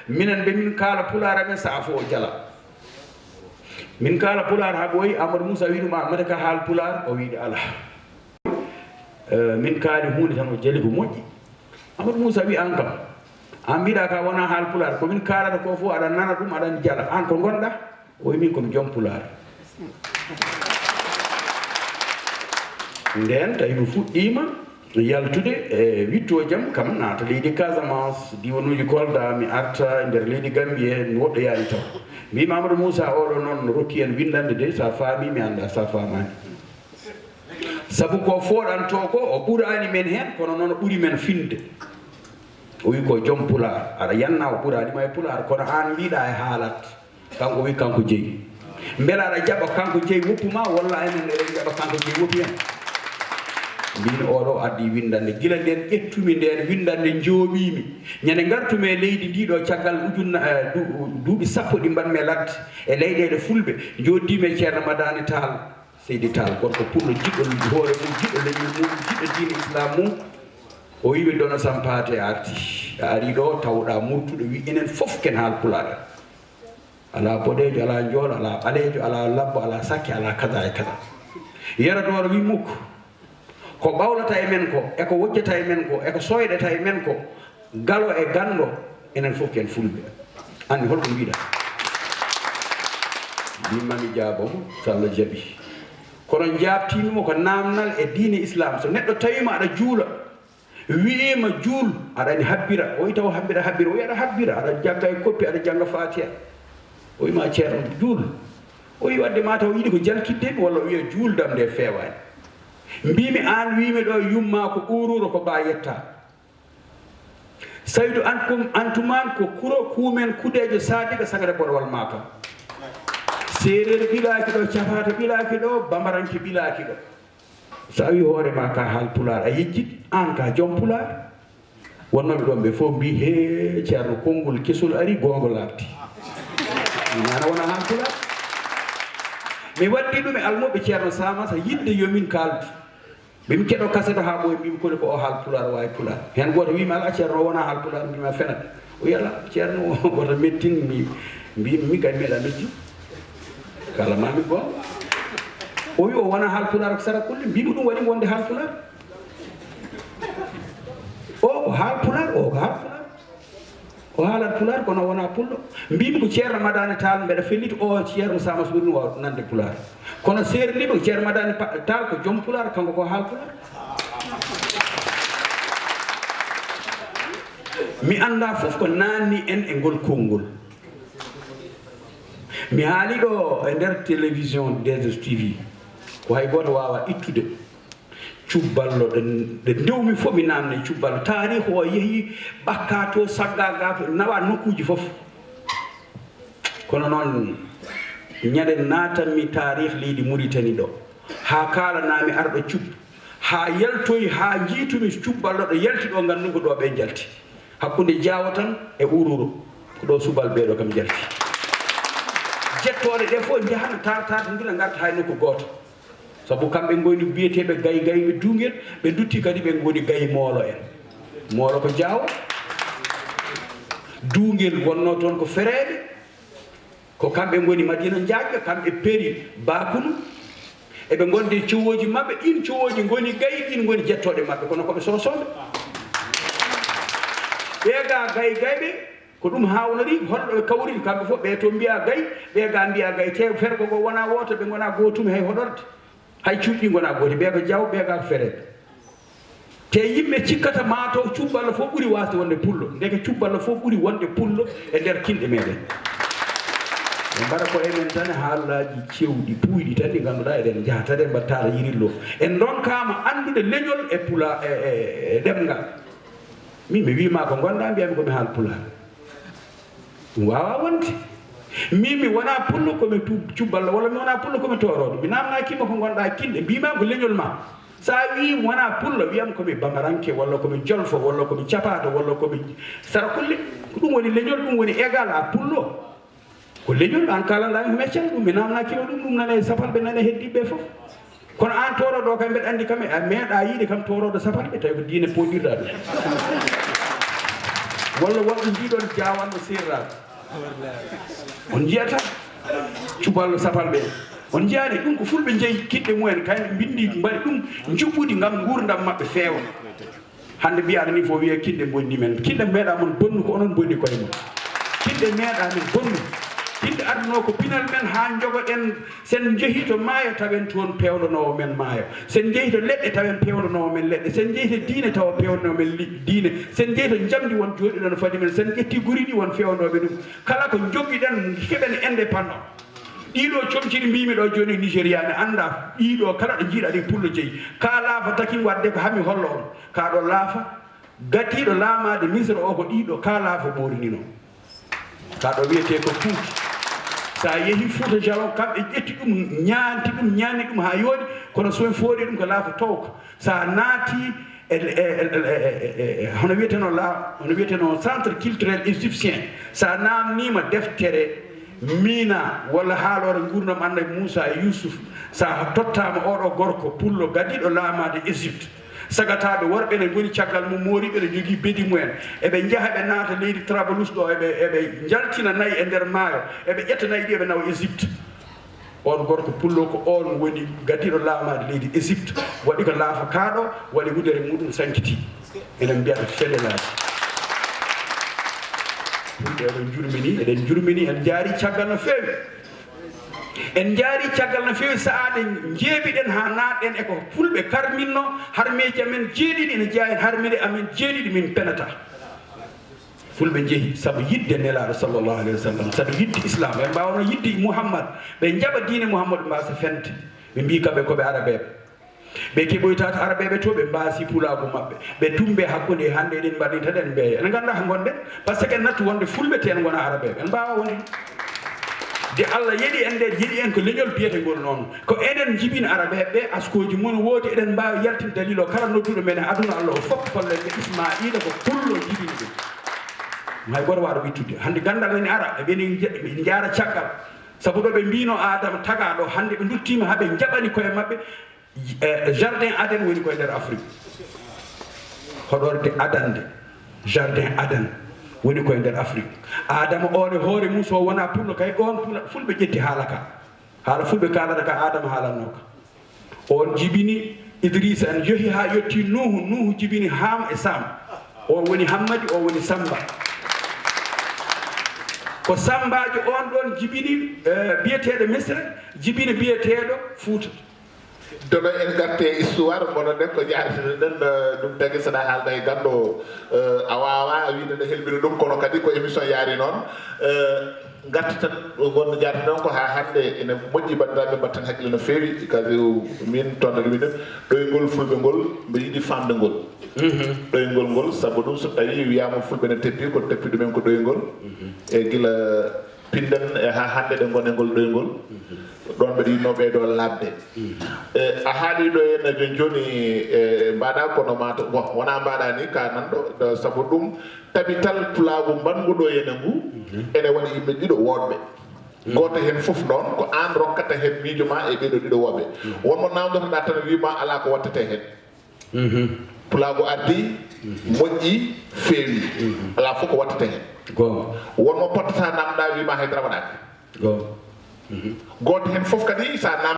minen ɓe min kaala pulaar amen saa fo o jala min kala pular ha ɓooyi Amadou Moussa wi ɗum mata ka haal pular o wiide ala min kaali hunde tan o jali ko moƴƴi Amadou Moussa wi an kam an mbiɗa ka wona haal pular komin kalata ko fof aɗa nana ɗum aɗani jala an ko gonɗa o wi min komi joom pular nden tawi mi fuɗɗima yaltude e witto jaam kam naata leydi Casamance diwanuji Kolda mi arta nder leydi Gambie mi woɗɗo yaani taw mbimi Amadou Moussa oɗo noon rokki en windande de sa faami mi anda sa famani saabu ko foɗanto ko o ɓurani men hen kono noon ɓuuri men finde o wi ko joom pular aɗa yanna o ɓuranima e pular kono an mbiɗa e haalat kanko wi kanko jeeyi beela aɗa jaɓa kanko jeeyi woppuma walla enen eɗen jaɓa kanko jeeyi woppi hen mbimi oɗo addi windande gila nden ƴettumi nden windande jooɓimi ñande gartumi e leydi ndiɗo caggal duuɓi sappo ɗi mbanmi e ladde e leyɗele fulɓe joddimi e ceerno Madani Tall Seydi Tall gorko pullo jiɗɗo hoore mum jiɗɗo leñol mum jiɗɗo diine islam mum o wiɓe dono sampate arti a ari ɗo tawɗa murtuɗo wi enen foof ken haal pulaɗa ala boɗejo ala joolo ala ɓalejo ala labbo ala sakke ala kaza e kaza yaradoro wi mukko ko ɓawlata e men ko eko wojjata e men ko eko soyɗata e men ko galo e gando enen fof ken fulɓe anni holko mbiɗa mbimami jaabomo so Allah jaaɓi kono jabtimimo ko namdal e diine islam so neɗɗo tawima aɗa juula wiima juul aɗa ani habbira o wi taw habbira o wi aɗa habbira aɗa jagga e koppi aɗa jangga Fatiha o wima ceerno juul o wi wadde ma taw yiiɗi ko jalkiddemi walla o wiya juuldam nde fewani mbimi an wimi ɗo yumma ko ɓururo ko ba yetta Saydou antuman ko kuro kumen kuɗejo sadiga sagata borwal ma kam sereer ɓilaki ɗo cafato ɓilaki ɗo bamaranke ɓilaki ɗo sa wi hoorema ka haal pular a yejjit an ka joom pular wonnoɓe ɗon ɓe fof mbi he ceerno konngol kesol ari gongo labti nana wona haal pular mi waddi ɗum e almuɓe ceerno Samassa yidde yomin kaldu ɓemi keɗo kaseto ha ɓoye mbimi koni ko o haal pular wawi pular hen goto wimi ala ceerno o wona haal pular mbima fenat o wi ala ceerno goto mettin mbimi kadi meeɗa metti kala mami gonga o wi o wona haal pular ko sara kulle mbimi ɗum waɗi wonde haal pular o ko haal pular o ko haal pular o haalat pular kono wona pullo mbimi ko ceerno Madani Tall mbeɗa felliti o ceerno Samassa ɓuuri waw nande pular kono seerliɓe ko ceerno Madani Tall ko joom pular kanko ko haal pular mi anda fof ko nanni en e ngol konngol mi haali ɗo e nder télévision DSTV ko hay goto wawa ittude cubballo ɗe ndewmi fof mi namde cubballo tarih o yeehi ɓakka to sagga ga nawa nokkuji fof kono noon ñande natanmi tarih leydi Mauritanie ɗo ha kalanami arɗo cub ha yaltoyi ha jiitumi cubballo ɗo yalti ɗo gandum ko ɗo ɓe jalti hakkude Diawo tan e Ururo ko ɗo subalɓe ɗo kam jalti jettore ɗe fof jahana tata ndina garta hay nokku goto sabu kamɓe goni biyeteɓe gayɓe dungel ɓe dutti kadi ɓe goni gayi moolo en moolo ko Diawo dungel wonno toon ko Fereɓe ko kamɓe goni Madina Diagne kamɓe peeri Bakunu eɓe gonde cowoji mabɓe ɗin cowoji goni gayi ɗin goni jettoɗe mabɓe kono koɓe sosoɓe ɓeega gayɓe ko ɗum hawnori holɗo ɓe kawri kamɓe fof ɓe to mbiya gayi ɓeega mbiya gayi te fergo go wona woto ɓe gona gotumi hay hoɗorde hay cuuɗɗi gona gooti ɓe ko Diaw ɓeega ko Fereɓe te yimɓe cikkata mataw cubballo fof ɓuuri wasde wonde pullo ndeke cubballo fof ɓuuri wonde pullo e nder kinɗe meɗen ɓe mbaɗa ko emen tan haalaji cewɗi puyɗi tan ɗi ganduɗa eɗen jaaha tan en mbattala yirillo en donkama andude leñol e pula e ɗemgal min mi wima ko gonɗa mbiyami komi haal pular ɗum wawa wonde min mi wona pullo komi cubballo walla mi wona pullo komi toroɗo mi namnakima ko gonɗa kinɗe mbima ko leñol ma sa wi wona pullo wiyam komi bamaranke walla komi jolfo walla komi capato walla komi sarakulle ko ɗum woni leñol ɗum woni égal à pullo ko leñol an kalanɗami ko meccal ɗum mi namnakima ɗum nane sapalɓe nane heddiɓe foof kono an toroɗo kam mbeɗa andi kam a meeɗa yiide kam toroɗo sapalɓe tawi ko diine poɗirɗa ɗum walla wonɗo jiiɗon jawanɗo serraɓe on jiyata cuballo sapal ɓe on jiyaani ɗum ko fulɓe jeeyi kiɗɗe mumen kayɓe bindi mbaɗi ɗum juɓɓudi ngam gurdam maɓɓe feewa hande mbiyaɗa ni fof wiye kiɗɗe bonni men kiɗɗe meeɗa mon bonnu ko onon bonni koye mon kiɗɗe meeɗa men bonnu kiɗɗe adduno ko pinal men ha jogoɗen sen jeehi to maayo tawen toon pewnonowo men maayo sen jeehi to leɗɗe tawen pewnonowo men leɗɗe sen jeehi to diine tawa pewnono men diine sen jeehi to jamdi won jooɗiɗon fadi men sen ƴetti guri ɗi won fewnoɓe ɗum kala ko joggiɗen keɓen indépendant ɗiɗo comciɗi mbimi ɗo joni nigéria ne anda ɗiɗo kala ɗo jiiɗa ɗi pullo jeeyi ka laafa takin wadde ko hami hollo on kaɗo laafa gatiɗo laamade misre o ko ɗiɗo ka laafa ɓorinino kaɗo wiyete ko Fuuta sa yeehi Fuuta Jalon kamɓe ƴetti ɗum ñaani ɗum ha yooɗi kono soen fooɗi ɗum ko laafa towka sa naati hono wiyeteno centre culturel égyptien sa namnima deftere mina walla haalore gurdam annabi Moussa e Youssouf sa tottama oɗo gorko pullo gadiɗo laamade Égypte sagataɓe worɓe ne goni caggal mum moriɓe ne jogui beedi mumen eɓe jaaha ɓe naata leydi Trabalus ɗo eɓe jaltina nayyi e nder maayo eɓe ƴetta nayyi ɗi eɓe nawa Égypte on gorko pullo ko on woni gadiɗo laamade leydi Égypte waɗi ko laafa kaaɗo waɗi wudere muɗum sankiti enen mbiyata fedelaji fulɓe eɗen jurmini en jaari caggal no feewi en jaari caggal no feewi sa'ade jeebiɗen ha natɗen eko fulɓe karminno harmeji amen jeeɗiɗi ene jeeya en harmide amen jeeɗiɗi min penata fulɓe jeehi saabu yidde nelaɗo sallllahu alayhi wa sallam sabu yidde islam ɓe mbawno yidde Mouhammad ɓe jaɓa diine Mouhammadou mbasa fente ɓe mbi kamɓe koɓe arabeɓe ɓe keɓoytata arabeɓe to ɓe mbasi pulago mabɓe ɓe tumbe hakkude hande eɗen mbaɗitaɗen mbeya ene ganda ko gonɗen par ce que en nattu wonde fulɓe te en gona arabeɓe en mbawa wonde de Allah yeeɗi en nde yiɗi en ko leñol biyetengol noon ko enen jibina arabeɓe ɓe askoji mum woodi eɗen mbawi yaltinde dalil o kala nodduɗo men e aduna Allah o fof kollen ɓe Ismaila ko pullo jibini ɗum hay goto waɗa wittude hande gandal nani ara ɓe ɓeni jaara caggal saabu ɗo ɓe mbino Adama tagaɗo hande ɓe duttima haaɓe jaɓani koye mabɓe jardin Aden woni koye nder Afrique hoɗorde adande jardin Aden woni koye nder Afrique Adama on e hoore mum so wona pullo kay on fulɓe ƴetti haala ka haala fulɓe kalata ka Adama haalanno ka on jibini Idrissa en jeehi ha yetti Nuhu jibini Ham e Sam o woni Hammadi o woni Samba ko Sambajo on ɗon jibini biyeteɗo Misre jibini biyeteɗo Fuuta dono en garte histoire bono nden ko jaartino ɗen ɗum tagi saɗa haalda e ganndo a wawa wiide no helbino ɗum kono kadi ko émission yaari noon garte tan gonno jaarti noon ko ha hande ene moƴƴi bandiraɓe mbatten haqqille no feewi kadi min tonde ɗum inen ɗoygol fulɓe ngol mbe yiɗi famde ngol ɗoygol ngol saabu ɗum so tawi wiyama fulɓe ne teppi ko teppi ɗumen ko ɗoygol e guila pinden e ha hande ɗe gone ngol ɗoygol ɗon mbeɗa yinno ɓeyɗo labde a haali ɗo henne jon joni mbaɗa kono mata bon wona mbaɗa ni ka nanɗo saabu ɗum tabital pulago mbanguɗo henne ngu ene waɗi yimɓe ɗiɗo woɗɓe goto hen foof noon ko an rokkata hen miijo ma e ɓeɗo ɗiɗo woɓɓe wonmo namdotoɗa tan wima ala ko wattete hen pulago ardi moƴƴi feewi ala fof ko wattete hen wonmo pottata namɗa wima haydara waɗaki goto hen foof kadi sa